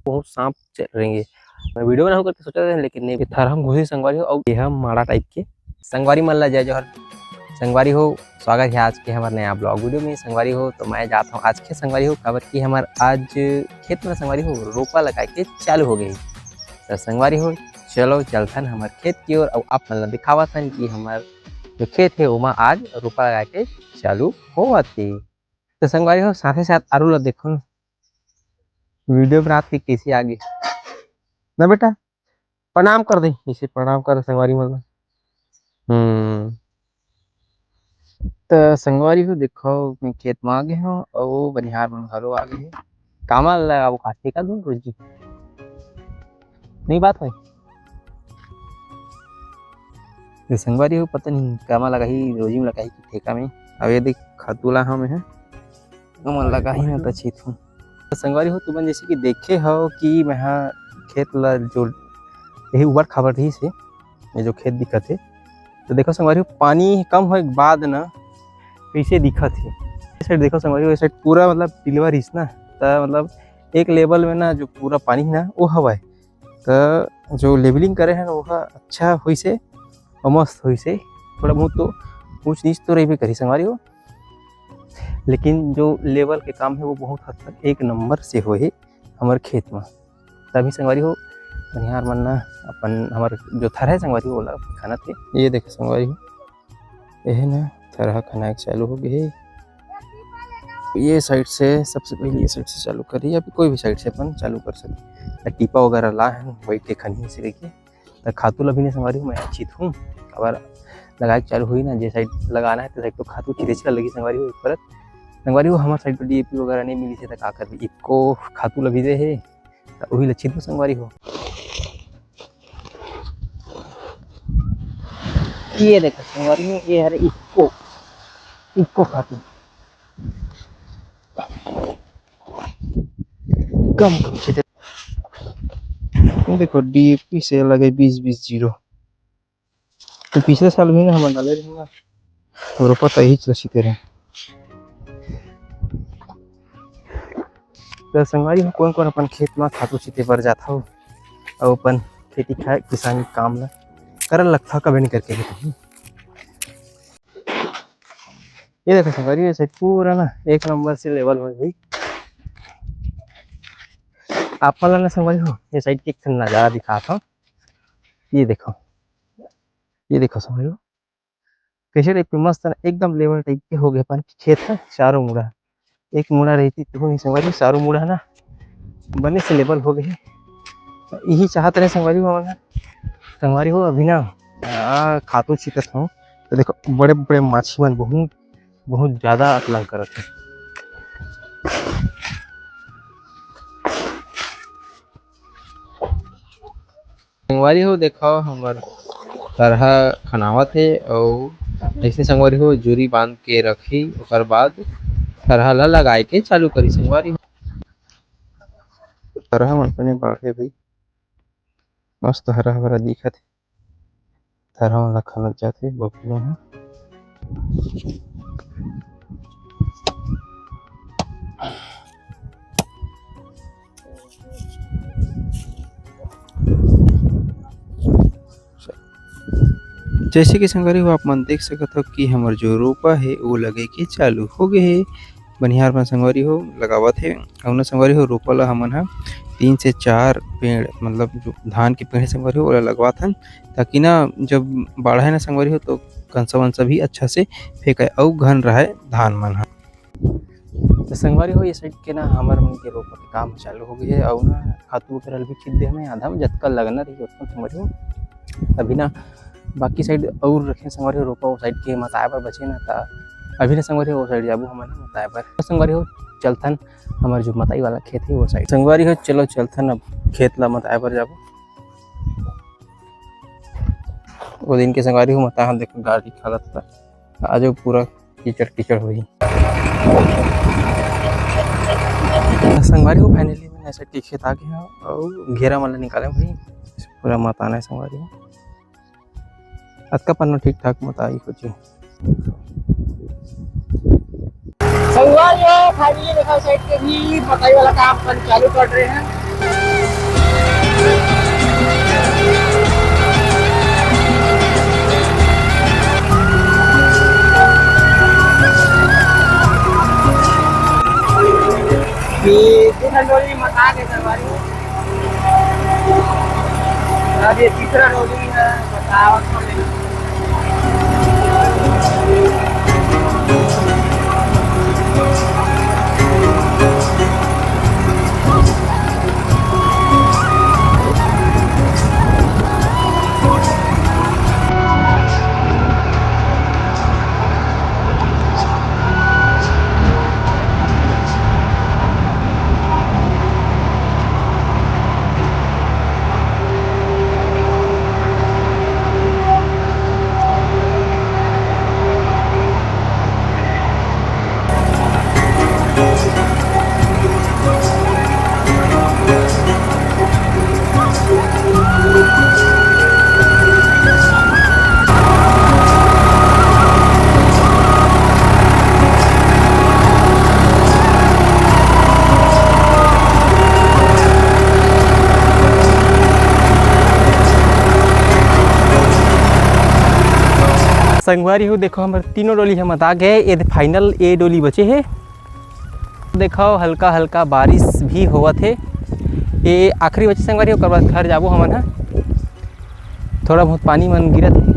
बहुत सांप चल रहेंगे। मैं वीडियो बनाऊँ करके सोचा था लेकिन नहीं थर हम घुसे संगवारी हो और यह माड़ा टाइप के संगवारी मन ला जय जोहर संगवारी हो। स्वागत है आज के हमारे नया ब्लॉग वीडियो में। संगवारी हो तो मैं जाता हूँ आज के संगवारी हो खबर की हमारे आज खेत में संगवारी हो रोपा लगा के चालू हो गई। तो संगवारी हो चलो चलथन हमारे खेत की ओर और आप मतलब दिखावा थन कि हमारे जो खेत है वहाँ आज रोपा लगा के चालू होती। तो संगवारी हो साथ ही साथ आरू ला देखो वीडियो बनाते के कैसे आगे ना बेटा प्रणाम कर दे इसे प्रणाम कर संगवारी मतलब। तो संगवारी हो देखो मैं खेत में आ गए हो और बनिहार मन घरो आ गए कामा लगा वो काटे का दूं रोजी नहीं बात है। तो संगवारी हो पता नहीं कामा लगा ही रोजी में लगा ही ठेका में अब ये देख खतुला हम है मन लगा ही ना तो चीत हूँ। तो संगवारी हो तुम जैसे कि देखे हो कि मैं खेत ला जो यही ऊपर खबर रही से ये जो खेत दिखत है तो देखो संगवारी हो पानी कम होए के बाद ना कैसे दिखत है। इस साइड देखो संगवारी हो इस साइड पूरा मतलब टिलवा रहीस ना तो मतलब एक लेवल में ना जो पूरा पानी है ना वो हवा है तो जो लेवलिंग करे है ना वो अच्छा हुई से और मस्त हुई से थोड़ा बहुत तो ऊँच नीच तो रही करी संगवारी हो लेकिन जो लेवल के काम है वो बहुत हद तक एक नंबर से हो है हमारे खेत में। तभी संगवारी हो बनिहार मन ना अपन हमारे जो थर है संगवारी हो खाना थे ये देखे संगवारी हो यह ना थरहा खाना चालू हो गए। ये साइड से सबसे पहले ये साइड से चालू करिए या कोई भी साइड से अपन चालू कर सकते टीपा वगैरह ला है वही के खनी से लेके तो खातू लभी ने संगवारी मैं चित हूँ खबर लगा चालू हुई ना जे साइड लगाना है तो साइड तो खातू चिरेचका लगी संगवारी हो परत संगवारी हो हमारे साइड पर डीएपी वगैरह नहीं मिली थे तो का कर इको खातू लभी दे है तो वही लक्षित हो संगवारी हो। ये देखो संगवारी हो ये है इको इको खातू कम देखो डीएपी से लगे 20-20-0 तो पिछले साल भी ना हम डाले रहेंगे और पता ही चलते रहे। तो संगवारी हो कौन कौन अपन खेत में खातू छीते पर जाता हो और अपन खेती खाए किसानी काम ना कर लगता कभी नहीं करके ये देखो संगवारी हो साइड पूरा ना एक नंबर से लेवल हो गई। आप वाला ना संगवारी हो ये साइड की एक नज़ारा दिखाता हूँ ये देखो संगवारी हो कैसे टाइप के मस्त एकदम लेवल टाइप के हो गए अपन खेत है चारों मुड़ा एक मुड़ा रहती तो नहीं संगवारी चारों मुड़ा ना बने से लेवल हो गए यही चाहते रहे संगवारी हो अभी ना खातू छिकत हूँ तो देखो बड़े बड़े माछी मन बहुत बहुत ज्यादा अकलंग करत है। संगवारी हो देखो हमार तरह खनावत है और ऐसे संगवारी हो जूरी बांध के रखी और बाद तरह ला लगाए के चालू करी संगवारी हो तरह मन पने बाढ़े भाई मस्त हरा भरा दिखत है तरह मन ला खनत जाते बबुला है। जैसे कि संगवारी हो आप मन देख सकते हो कि हमार जो रोपा है वो लगे के चालू हो गए है बनिहार में संगवारी हो लगावत है और संगवारी हो रोपा ला हमन 3 से 4 पेड़ मतलब जो धान के पेड़ संगवारी हो वो लगवात हन ताकि ना जब बाढ़ा ना संगवारी हो तो कंसा वंसा भी अच्छा से फेंकाए और घन रहे धान मन तो संगवारी हो ये साइड के ना हमारे मन के रोपा के काम चालू हो गई है और ना खातू वगैरह भी खींच दे हमें आधा में जतका लगना रही उतना संगवारी हो अभी ना बाकी साइड और रखे संगवारी हो रोपा वो साइड के मताए पर बचे ना था अभी ना संगवारी हो वो साइड जाबू हमारे मताए पर संगवारी हो चलथन हमारे जो मताई वाला खेत है वो साइड संगवारी हो चलो चलथन अब खेत ला मताए पर जाबू वो दिन के संगवारी हो मता हम देखो गाड़ी खालत था आज पूरा कीचड़ कीचड़ हुई संगवारी हो फाइनली मैंने ऐसे के खेत आ गया और घेरा वाला निकाले भाई पूरा मताना है संगवारी हो अतका पन्ना ठीक ठाक मत आई कुछ संगवारी हो फाइनली देखो साइड के भी मताई वाला काम चालू कर रहे हैं। डोली मता के संगवारी हो, अब ये तीसरा डोली है बताओ संगवारी हो। देखो हमारे तीनों डोली हम आ गए, ये फाइनल ये डोली बचे है। देखो हल्का हल्का बारिश भी हुआ थे, ये आखिरी बचे संगवारी हो। बाद घर जाबो हमन हा, थोड़ा बहुत पानी मन गिरत है।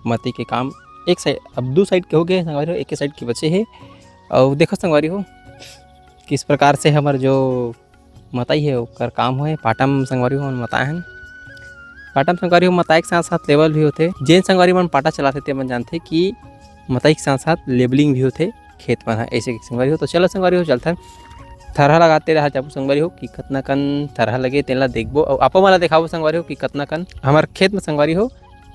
मती के काम एक साइड अब दो साइड के हो गए संगवारी हो, एक ही साइड के बचे है। और देखो संगवारी हो किस प्रकार से हमार जो मताई है ओकर काम हो। पाटम संगवारी हो मताए हैं, पाटम संगवारी हो मताई के साथ साथ लेवल भी होते। जेन संगवारी मन पाटा चलाते थे मन जानते कि मताई के साथ साथ लेबलिंग भी होते खेत में ऐसे संगवारी हो। तो चलो संगवारी हो चलता है थरहा लगाते रहा चापू संगवारी हो कि कतना कन थरहा लगे तेला देखबो और आपो वाला दिखाबो संगवारी हो कि कतना कन हमार खेत में संगवारी हो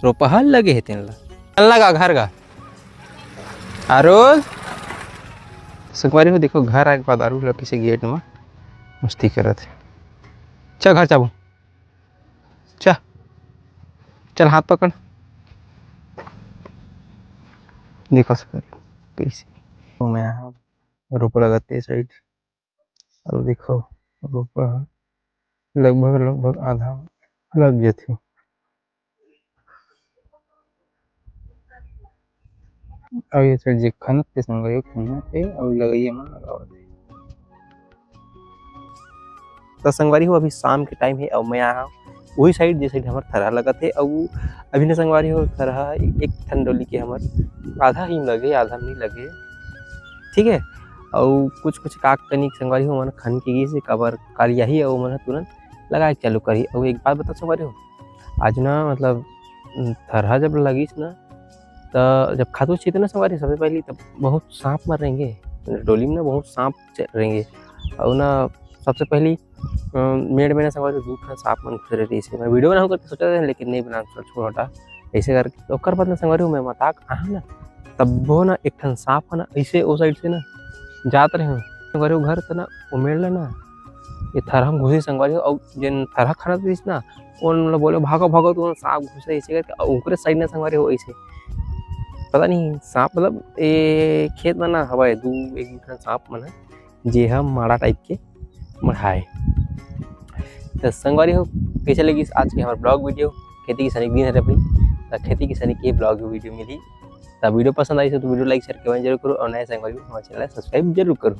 रोपहल लगे है तेला लगा घर का आरोज संगवारी हो। देखो घर आए के बाद आरू लड़की से गेट में मस्ती करत है। चल घर चाबू चल चल हाथ पकड़। देखो संगवारी कैसे तो मैं यहाँ रोप लगाते साइड और देखो रोपा लगभग आधा लग गए थे। और ये सर जे खनत के संगवारी खनत पे और लगाइए मन लगावत है। तो संगवारी हो अभी शाम के टाइम है और मैं आया वही साइड जे साइड हमार थरहा लगा थे। और अभी ने संगवारी हो थरहा एक ठन डोली के हमार आधा ही लगे आधा नहीं लगे, ठीक है। और कुछ काक तनिक संगवारी हो मन खन के से कवर कर यही और मन तुरंत लगा के चालू करी। और एक बात बता संगवारी हो आज ना मतलब थरहा जब लगिस ना तो जब खादू छीते ना संगवारी सबसे पहले तब बहुत सांप मर रहेंगे डोली में ना, बहुत सांप रहेंगे। और ना सबसे पहली मेड़ में ना संगवारी दू ठन सांप मन घुस रहे थे। मैं वीडियो बनाऊँ करके सोचा था लेकिन नहीं बना छोड़ हटा ऐसे करके। तो ओकर बाद ना संगवारी मैं मताक आहा ना तब वो ना एक ठन सांप ना ऐसे वो साइड से ना जात रहे संगवारी घर तो ना उमेड़ ना ये थरहा घुसे संगवारी और जिन थरहा खड़ा थीस ना उन बोले भागो भागो तो सांप घुसे ऐसे करके ऊपर साइड ना संगवारी हो ऐसे पता नहीं सांप मतलब ए खेत में ना हवा दू एक दूसरा सांप मन जे हम माड़ा टाइप के मढ़ाए। तो संगवारी हो कैसे लगी आज के हमारे ब्लॉग वीडियो खेती किसानी दिन है अपनी तो खेती किसानी की ब्लॉग वीडियो मिली। तो वीडियो पसंद आई तो वीडियो लाइक शेयर कमेंट जरूर करो और नए संगवारी हमारे चैनल सब्सक्राइब जरूर करो।